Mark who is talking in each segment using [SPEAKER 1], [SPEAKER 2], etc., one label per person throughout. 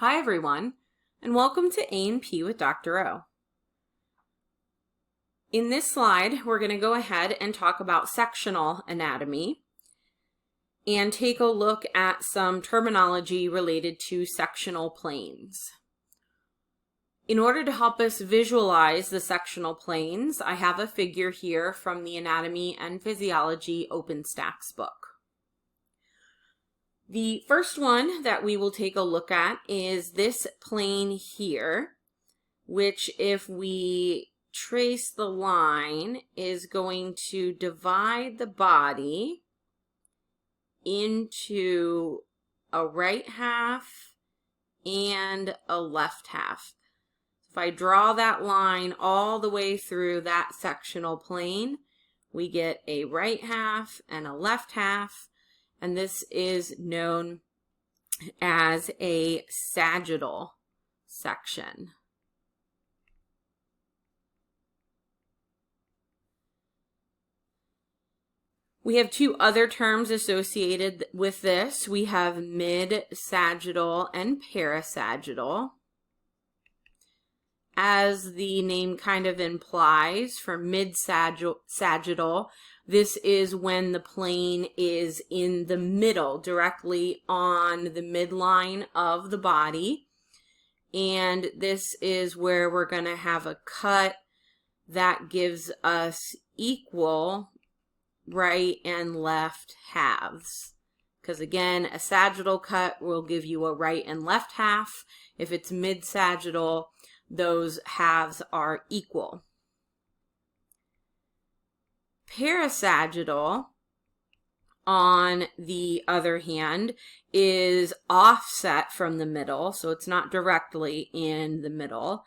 [SPEAKER 1] Hi everyone, and welcome to A&P with Dr. O. In this slide, we're going to go ahead and talk about sectional anatomy and take a look at some terminology related to sectional planes. In order to help us visualize the sectional planes, I have a figure here from the Anatomy and Physiology OpenStax book. The first one that we will take a look at is this plane here, which if we trace the line is going to divide the body into a right half and a left half. If I draw that line all the way through that sectional plane, we get a right half and a left half. And this is known as a sagittal section. We have two other terms associated with this. We have mid-sagittal and parasagittal. As the name kind of implies, for mid-sagittal, this is when the plane is in the middle, directly on the midline of the body. And this is where we're going to have a cut that gives us equal right and left halves. Because again, a sagittal cut will give you a right and left half. If it's mid-sagittal, those halves are equal. Parasagittal, on the other hand, is offset from the middle, so it's not directly in the middle,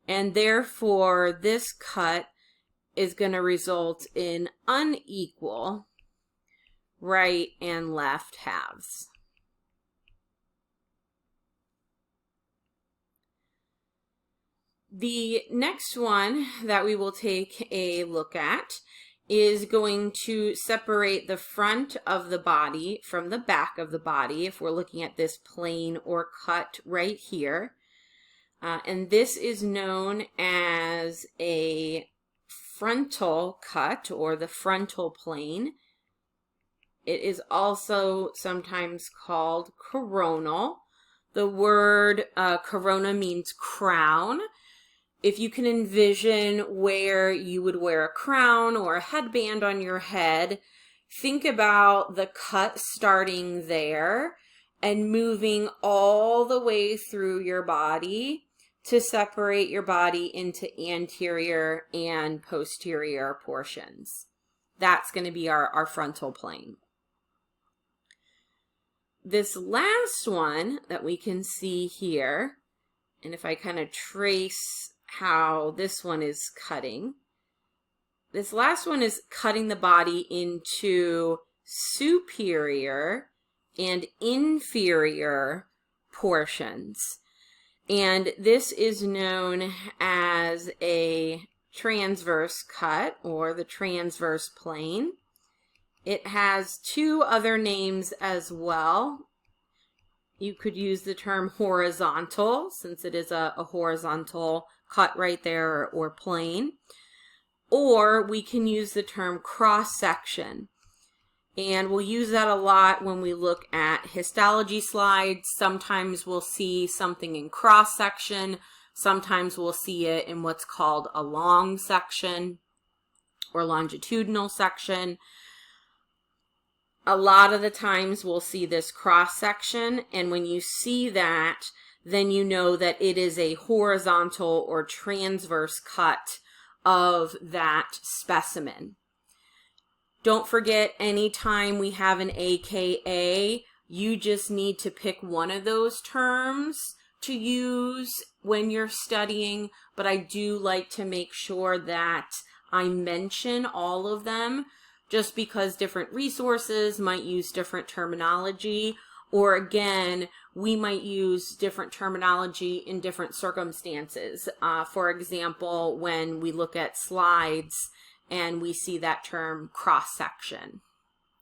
[SPEAKER 1] and therefore this cut is going to result in unequal right and left halves. The next one that we will take a look at is going to separate the front of the body from the back of the body, if we're looking at this plane or cut right here. And this is known as a frontal cut, or the frontal plane. It is also sometimes called coronal. The word corona means crown. If you can envision where you would wear a crown or a headband on your head, think about the cut starting there and moving all the way through your body to separate your body into anterior and posterior portions. That's going to be our frontal plane. This last one that we can see here, and if I kind of trace how this one is cutting. This last one is cutting the body into superior and inferior portions. And this is known as a transverse cut, or the transverse plane. It has two other names as well. You could use the term horizontal, since it is a horizontal cut right there, or plane. Or we can use the term cross-section. And we'll use that a lot when we look at histology slides. Sometimes we'll see something in cross-section. Sometimes we'll see it in what's called a long section or longitudinal section. A lot of the times we'll see this cross-section, and when you see that, then you know that it is a horizontal or transverse cut of that specimen. Don't forget, anytime we have an AKA, you just need to pick one of those terms to use when you're studying, but I do like to make sure that I mention all of them, just because different resources might use different terminology, or again, we might use different terminology in different circumstances. For example, when we look at slides and we see that term cross-section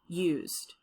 [SPEAKER 1] used.